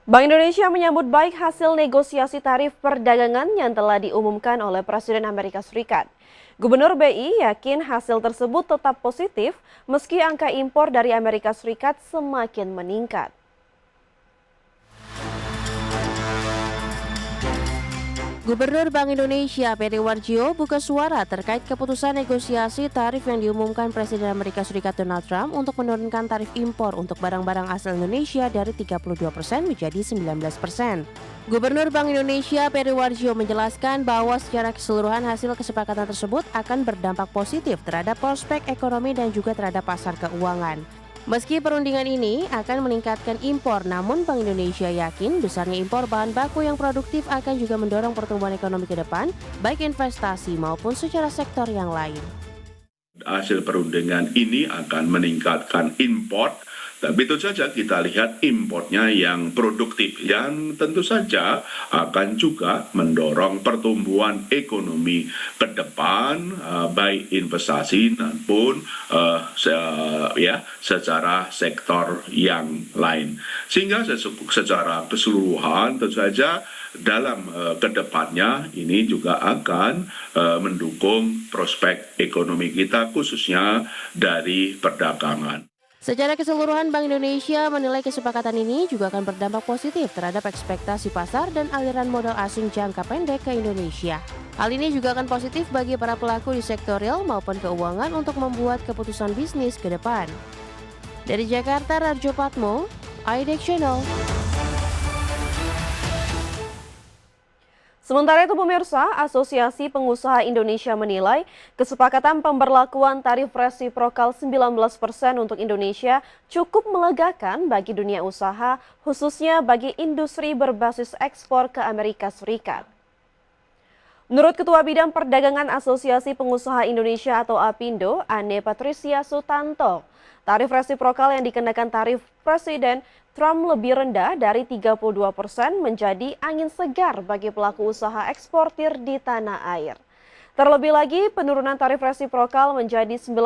Bank Indonesia menyambut baik hasil negosiasi tarif perdagangan yang telah diumumkan oleh Presiden Amerika Serikat. Gubernur BI yakin hasil tersebut tetap positif meski angka impor dari Amerika Serikat semakin meningkat. Gubernur Bank Indonesia Peri Warjio buka suara terkait keputusan negosiasi tarif yang diumumkan Presiden Amerika Serikat Donald Trump untuk menurunkan tarif impor untuk barang-barang asal Indonesia dari 32% menjadi 19%. Gubernur Bank Indonesia Peri Warjio menjelaskan bahwa secara keseluruhan hasil kesepakatan tersebut akan berdampak positif terhadap prospek ekonomi dan juga terhadap pasar keuangan. Meski perundingan ini akan meningkatkan impor, namun Bank Indonesia yakin besarnya impor bahan baku yang produktif akan juga mendorong pertumbuhan ekonomi ke depan, baik investasi maupun secara sektor yang lain. Hasil perundingan ini akan meningkatkan impor, tapi tentu saja kita lihat importnya yang produktif, yang tentu saja akan juga mendorong pertumbuhan ekonomi ke depan, baik investasi maupun secara sektor yang lain. Sehingga secara keseluruhan tentu saja dalam kedepannya ini juga akan mendukung prospek ekonomi kita khususnya dari perdagangan. Secara keseluruhan Bank Indonesia menilai kesepakatan ini juga akan berdampak positif terhadap ekspektasi pasar dan aliran modal asing jangka pendek ke Indonesia. Hal ini juga akan positif bagi para pelaku di sektor real maupun keuangan untuk membuat keputusan bisnis ke depan. Dari Jakarta, Rarjo Patmo, IDEX Channel. Sementara itu pemirsa, Asosiasi Pengusaha Indonesia menilai kesepakatan pemberlakuan tarif resiprokal 19% untuk Indonesia cukup melegakan bagi dunia usaha, khususnya bagi industri berbasis ekspor ke Amerika Serikat. Menurut Ketua Bidang Perdagangan Asosiasi Pengusaha Indonesia atau APindo, Ane Patricia Sutanto, tarif resiprokal yang dikenakan tarif Presiden Trump lebih rendah dari 32% menjadi angin segar bagi pelaku usaha eksportir di tanah air. Terlebih lagi, penurunan tarif resiprokal menjadi 19%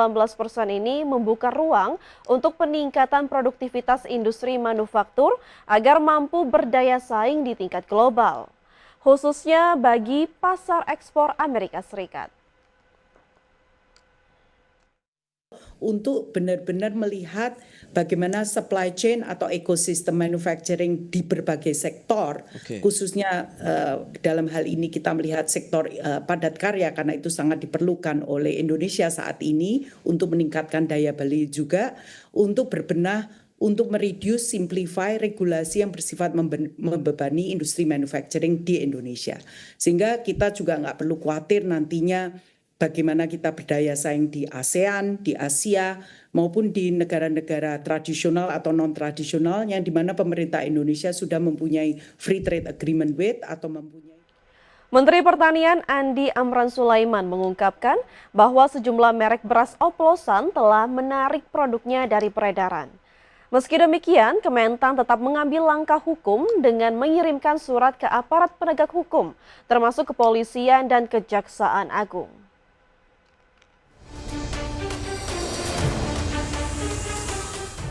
ini membuka ruang untuk peningkatan produktivitas industri manufaktur agar mampu berdaya saing di tingkat global, khususnya bagi pasar ekspor Amerika Serikat. Untuk benar-benar melihat bagaimana supply chain atau ekosistem manufacturing di berbagai sektor, khususnya dalam hal ini kita melihat sektor padat karya karena itu sangat diperlukan oleh Indonesia saat ini untuk meningkatkan daya beli juga, untuk berbenah untuk mereduce, simplify regulasi yang bersifat membebani industri manufacturing di Indonesia. Sehingga kita juga nggak perlu khawatir nantinya bagaimana kita berdaya saing di ASEAN, di Asia, maupun di negara-negara tradisional atau non-tradisional yang dimana pemerintah Indonesia sudah mempunyai free trade agreement with atau mempunyai. Menteri Pertanian Andi Amran Sulaiman mengungkapkan bahwa sejumlah merek beras oplosan telah menarik produknya dari peredaran. Meski demikian, Kementan tetap mengambil langkah hukum dengan mengirimkan surat ke aparat penegak hukum, termasuk kepolisian dan Kejaksaan Agung.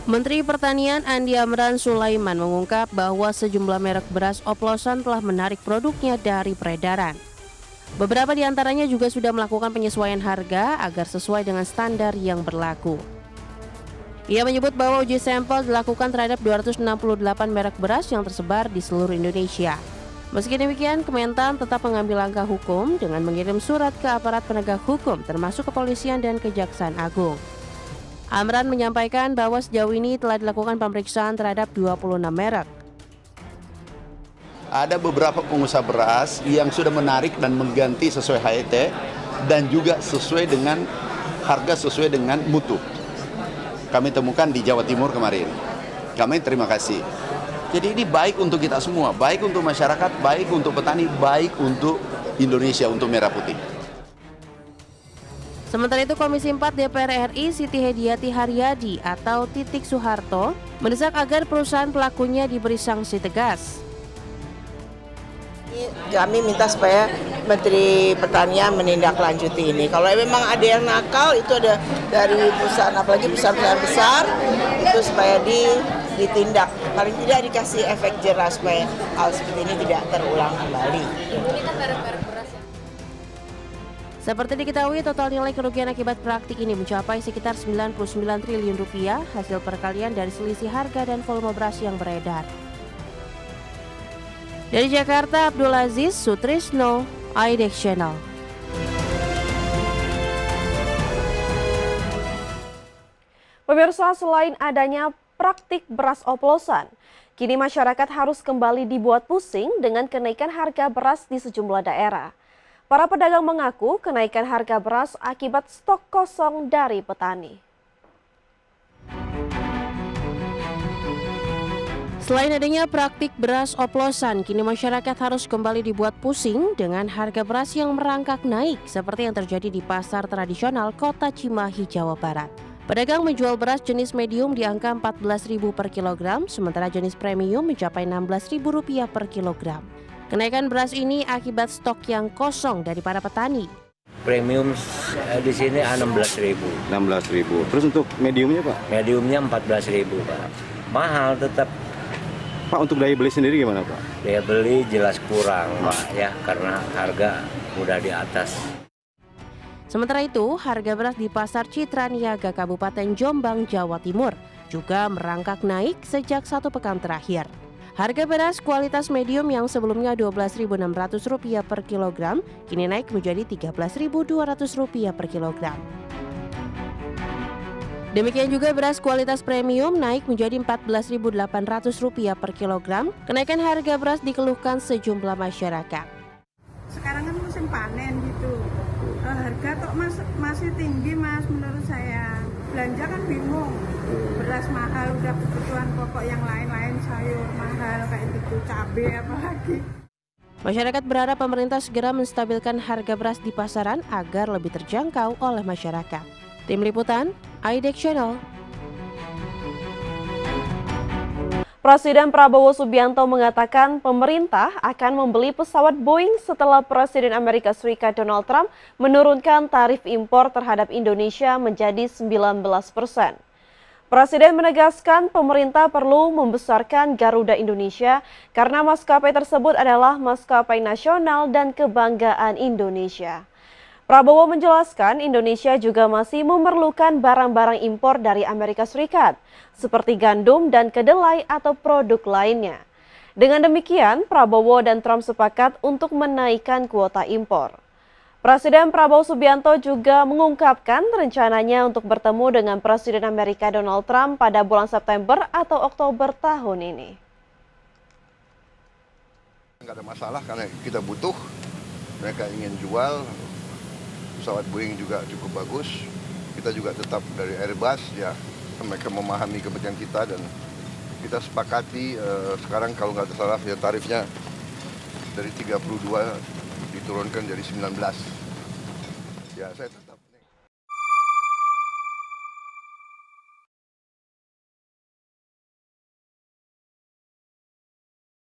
Menteri Pertanian Andi Amran Sulaiman mengungkap bahwa sejumlah merek beras oplosan telah menarik produknya dari peredaran. Beberapa di antaranya juga sudah melakukan penyesuaian harga agar sesuai dengan standar yang berlaku. Ia menyebut bahwa uji sampel dilakukan terhadap 268 merek beras yang tersebar di seluruh Indonesia. Meski demikian, Kementan tetap mengambil langkah hukum dengan mengirim surat ke aparat penegak hukum termasuk kepolisian dan Kejaksaan Agung. Amran menyampaikan bahwa sejauh ini telah dilakukan pemeriksaan terhadap 26 merek. Ada beberapa pengusaha beras yang sudah menarik dan mengganti sesuai HET dan juga sesuai dengan harga sesuai dengan mutu. Kami temukan di Jawa Timur kemarin. Kami terima kasih. Jadi ini baik untuk kita semua, baik untuk masyarakat, baik untuk petani, baik untuk Indonesia, untuk Merah Putih. Sementara itu Komisi 4 DPR RI Siti Hediati Haryadi atau Titik Soeharto mendesak agar perusahaan pelakunya diberi sanksi tegas. Kami minta supaya Menteri Pertanian menindaklanjuti ini. Kalau memang ada yang nakal itu ada dari perusahaan, apalagi perusahaan besar itu supaya ditindak, paling tidak dikasih efek jerah supaya hal seperti ini tidak terulang kembali. Seperti diketahui, total nilai kerugian akibat praktik ini mencapai sekitar 99 triliun rupiah hasil perkalian dari selisih harga dan volume beras yang beredar. Dari Jakarta, Abdul Aziz Sutrisno, IDX Channel. Pemirsa, selain adanya praktik beras oplosan, kini masyarakat harus kembali dibuat pusing dengan kenaikan harga beras di sejumlah daerah. Para pedagang mengaku kenaikan harga beras akibat stok kosong dari petani. Selain adanya praktik beras oplosan, kini masyarakat harus kembali dibuat pusing dengan harga beras yang merangkak naik seperti yang terjadi di pasar tradisional Kota Cimahi, Jawa Barat. Pedagang menjual beras jenis medium di angka Rp14.000 per kilogram, sementara jenis premium mencapai Rp16.000 per kilogram. Kenaikan beras ini akibat stok yang kosong dari para petani. Premium di sini 16.000. 16.000. Terus untuk mediumnya, Pak? Mediumnya 14.000, Pak. Mahal tetap. Pak, untuk daya beli sendiri gimana, Pak? Daya beli jelas kurang, Pak, ya, karena harga udah di atas. Sementara itu, harga beras di Pasar Citra Niaga Kabupaten Jombang, Jawa Timur juga merangkak naik sejak 1 pekan terakhir. Harga beras kualitas medium yang sebelumnya Rp12.600 per kilogram kini naik menjadi Rp13.200 per kilogram. Demikian juga beras kualitas premium naik menjadi Rp14.800 per kilogram. Kenaikan harga beras dikeluhkan sejumlah masyarakat. Sekarang kan musim panen gitu. Harga kok masih tinggi, Mas, menurut saya. Belanja kan bingung. Beras mahal, udah kebutuhan pokok yang lain-lain, sayur mahal kayak gitu, cabai apalagi. Masyarakat berharap pemerintah segera menstabilkan harga beras di pasaran agar lebih terjangkau oleh masyarakat. Tim Liputan, IDX Channel. Presiden Prabowo Subianto mengatakan pemerintah akan membeli pesawat Boeing setelah Presiden Amerika Serikat Donald Trump menurunkan tarif impor terhadap Indonesia menjadi 19%. Presiden menegaskan pemerintah perlu membesarkan Garuda Indonesia karena maskapai tersebut adalah maskapai nasional dan kebanggaan Indonesia. Prabowo menjelaskan Indonesia juga masih memerlukan barang-barang impor dari Amerika Serikat, seperti gandum dan kedelai atau produk lainnya. Dengan demikian, Prabowo dan Trump sepakat untuk menaikkan kuota impor. Presiden Prabowo Subianto juga mengungkapkan rencananya untuk bertemu dengan Presiden Amerika Donald Trump pada bulan September atau Oktober tahun ini. Nggak ada masalah karena kita butuh, mereka ingin jual, pesawat Boeing juga cukup bagus, kita juga tetap dari Airbus, ya mereka memahami kepentingan kita dan kita sepakati sekarang kalau nggak salah ya tarifnya dari 32 diturunkan jadi 19. Ya, saya tetap